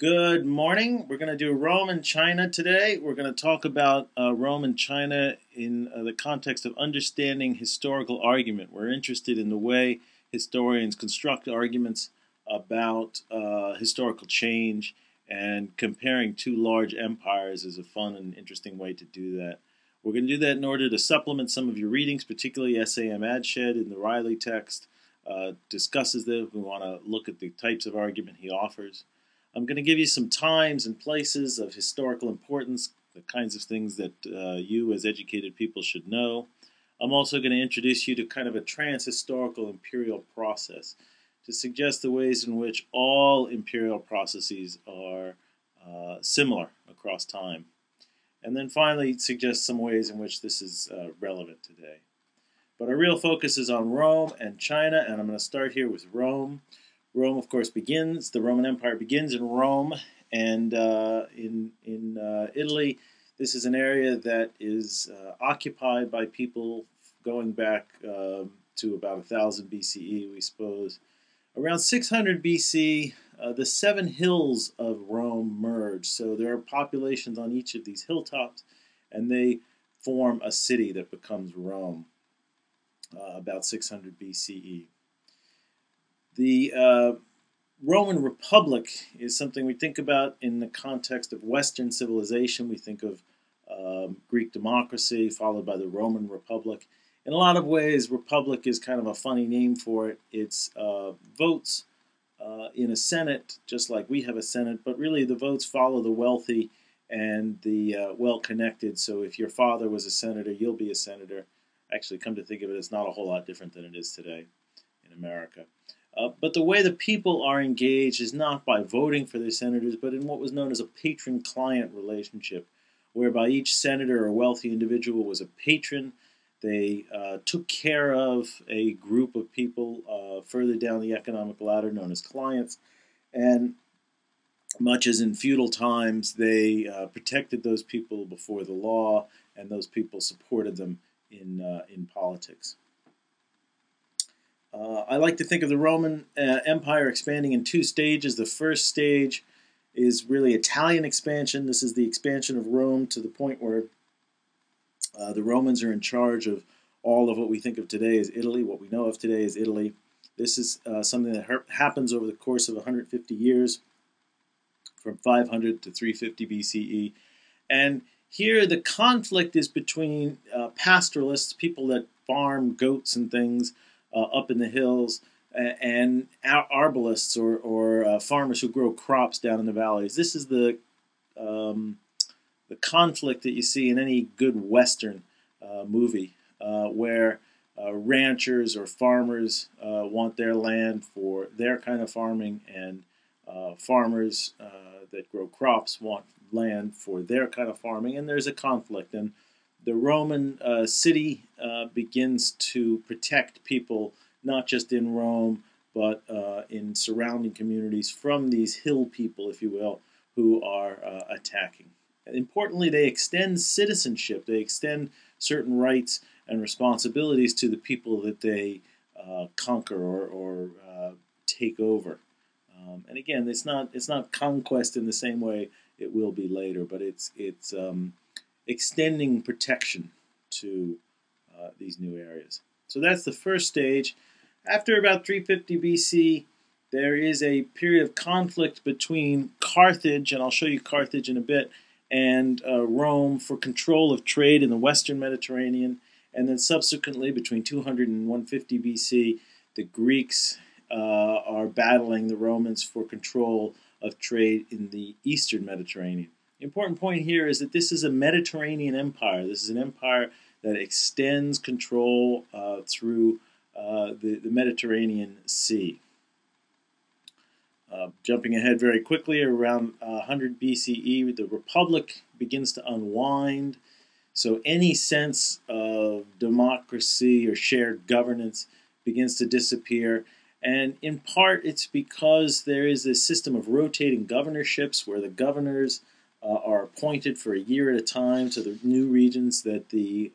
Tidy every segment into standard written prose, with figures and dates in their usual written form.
Good morning. We're going to do Rome and China today. We're going to talk about Rome and China in the context of understanding historical argument. We're interested in the way historians construct arguments about historical change, and comparing two large empires is a fun and interesting way to do that. We're going to do that in order to supplement some of your readings, particularly SAM Adshed in the Riley text discusses this. We want to look at the types of argument he offers. I'm going to give you some times and places of historical importance, the kinds of things that you as educated people should know. I'm also going to introduce you to kind of a trans-historical imperial process to suggest the ways in which all imperial processes are similar across time. And then finally suggest some ways in which this is relevant today. But our real focus is on Rome and China, and I'm going to start here with Rome. Rome, of course, the Roman Empire begins in Rome, and in Italy, this is an area that is occupied by people going back to about 1000 BCE, we suppose. Around 600 BC, the 7 hills of Rome merge, so there are populations on each of these hilltops, and they form a city that becomes Rome, about 600 BCE. The Roman Republic is something we think about in the context of Western civilization. We think of Greek democracy, followed by the Roman Republic. In a lot of ways, Republic is kind of a funny name for it. It's votes in a Senate, just like we have a Senate, but really the votes follow the wealthy and the well-connected. So if your father was a senator, you'll be a senator. Actually, come to think of it, it's not a whole lot different than it is today in America. But the way the people are engaged is not by voting for their senators, but in what was known as a patron-client relationship, whereby each senator or wealthy individual was a patron. They took care of a group of people further down the economic ladder known as clients, and much as in feudal times, they protected those people before the law, and those people supported them in politics. I like to think of the Roman Empire expanding in 2 stages. The first stage is really Italian expansion. This is the expansion of Rome to the point where the Romans are in charge of all of what we think of today as Italy, what we know of today as Italy. This is something that happens over the course of 150 years, from 500 to 350 BCE. And here the conflict is between pastoralists, people that farm goats and things, up in the hills, and arborists or farmers who grow crops down in the valleys. This is the conflict that you see in any good Western movie, where ranchers or farmers want their land for their kind of farming, and farmers that grow crops want land for their kind of farming, and there's a conflict. And the Roman city begins to protect people, not just in Rome, but in surrounding communities from these hill people, if you will, who are attacking. And importantly, they extend citizenship. They extend certain rights and responsibilities to the people that they conquer or take over. And again, it's not conquest in the same way it will be later, but it's extending protection to these new areas. So that's the first stage. After about 350 BC, there is a period of conflict between Carthage, and I'll show you Carthage in a bit, and Rome for control of trade in the Western Mediterranean. And then subsequently, between 200 and 150 BC, the Greeks are battling the Romans for control of trade in the Eastern Mediterranean. The important point here is that this is a Mediterranean empire. This is an empire that extends control through the Mediterranean Sea. Jumping ahead very quickly, around 100 BCE, the Republic begins to unwind. So any sense of democracy or shared governance begins to disappear. And in part, it's because there is this system of rotating governorships where the governors are appointed for a year at a time to the new regions that the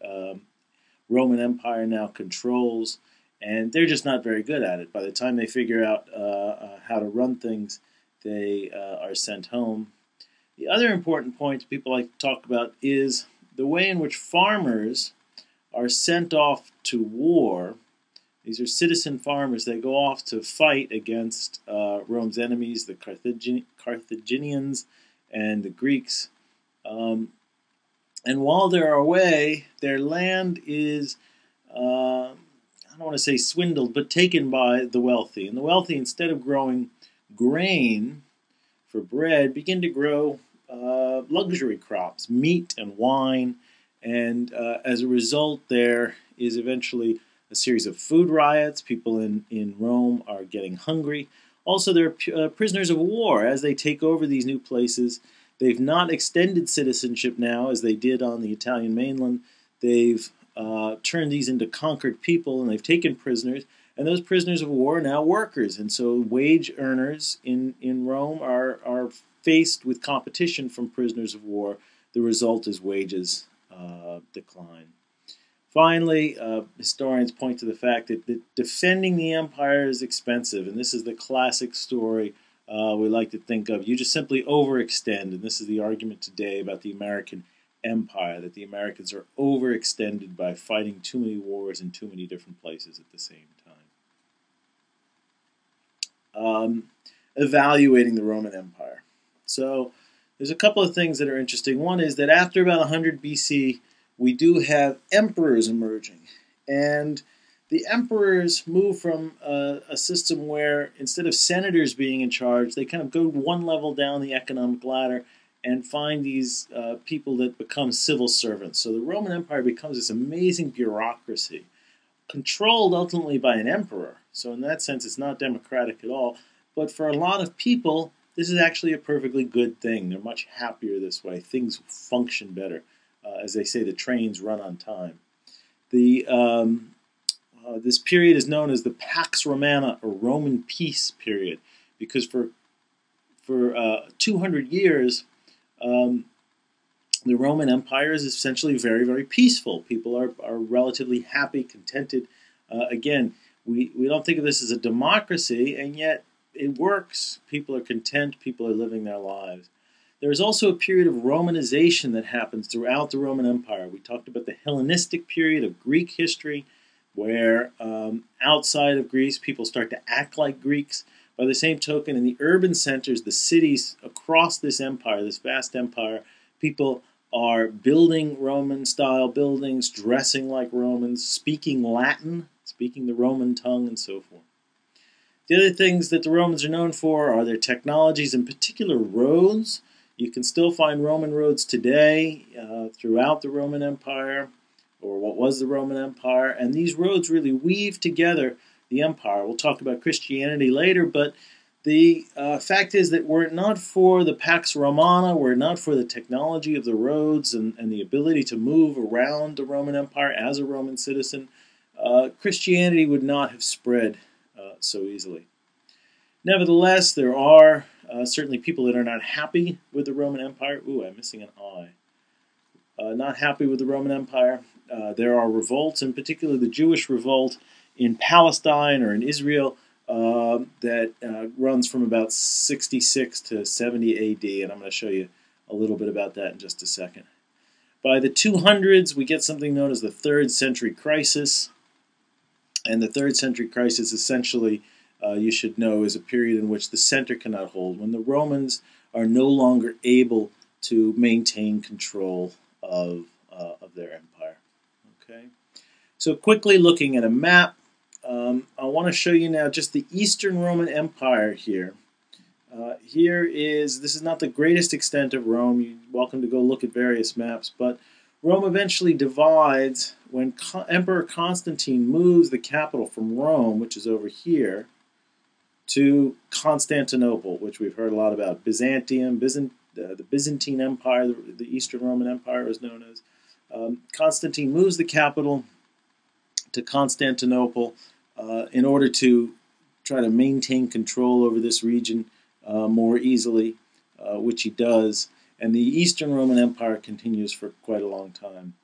Roman Empire now controls. And they're just not very good at it. By the time they figure out how to run things, they are sent home. The other important point people like to talk about is the way in which farmers are sent off to war. These are citizen farmers. They go off to fight against Rome's enemies, the Carthaginians and the Greeks. And while they're away, their land is, I don't want to say swindled, but taken by the wealthy. And the wealthy, instead of growing grain for bread, begin to grow luxury crops, meat and wine. And as a result, there is eventually a series of food riots. People in Rome are getting hungry. Also, there are prisoners of war as they take over these new places. They've not extended citizenship now as they did on the Italian mainland. They've turned these into conquered people, and they've taken prisoners. And those prisoners of war are now workers. And so wage earners in Rome are faced with competition from prisoners of war. The result is wages decline. Finally, historians point to the fact that defending the empire is expensive, and this is the classic story we like to think of. You just simply overextend, and this is the argument today about the American empire, that the Americans are overextended by fighting too many wars in too many different places at the same time. Evaluating the Roman Empire. So there's a couple of things that are interesting. One is that after about 100 BC, we do have emperors emerging. And the emperors move from a system where instead of senators being in charge, they kind of go one level down the economic ladder and find these people that become civil servants. So the Roman Empire becomes this amazing bureaucracy, controlled ultimately by an emperor. So in that sense, it's not democratic at all. But for a lot of people, this is actually a perfectly good thing. They're much happier this way. Things function better. As they say, the trains run on time. This period is known as the Pax Romana, or Roman peace period, because for 200 years, the Roman Empire is essentially very, very peaceful. People are relatively happy, contented. Again, we don't think of this as a democracy, and yet it works. People are content. People are living their lives. There is also a period of Romanization that happens throughout the Roman Empire. We talked about the Hellenistic period of Greek history, where outside of Greece, people start to act like Greeks. By the same token, in the urban centers, the cities across this empire, this vast empire, people are building Roman-style buildings, dressing like Romans, speaking Latin, speaking the Roman tongue, and so forth. The other things that the Romans are known for are their technologies, in particular roads. You can still find Roman roads today throughout the Roman Empire, or what was the Roman Empire, and these roads really weave together the empire. We'll talk about Christianity later, but the fact is that were it not for the Pax Romana, were it not for the technology of the roads and the ability to move around the Roman Empire as a Roman citizen, Christianity would not have spread so easily. Nevertheless, there are certainly people that are not happy with the Roman Empire. Ooh, I'm missing an I. Not happy with the Roman Empire. There are revolts, in particular the Jewish revolt in Palestine or in Israel that runs from about 66 to 70 AD, and I'm going to show you a little bit about that in just a second. By the 200s, we get something known as the Third Century Crisis, and the Third Century Crisis essentially, you should know, is a period in which the center cannot hold, when the Romans are no longer able to maintain control of their empire. Okay, so quickly looking at a map, I want to show you now just the Eastern Roman Empire here. This is not the greatest extent of Rome. You're welcome to go look at various maps, but Rome eventually divides when Emperor Constantine moves the capital from Rome, which is over here, to Constantinople, which we've heard a lot about. Byzantium, the Byzantine Empire, the Eastern Roman Empire is known as. Constantine moves the capital to Constantinople in order to try to maintain control over this region more easily, which he does. And the Eastern Roman Empire continues for quite a long time.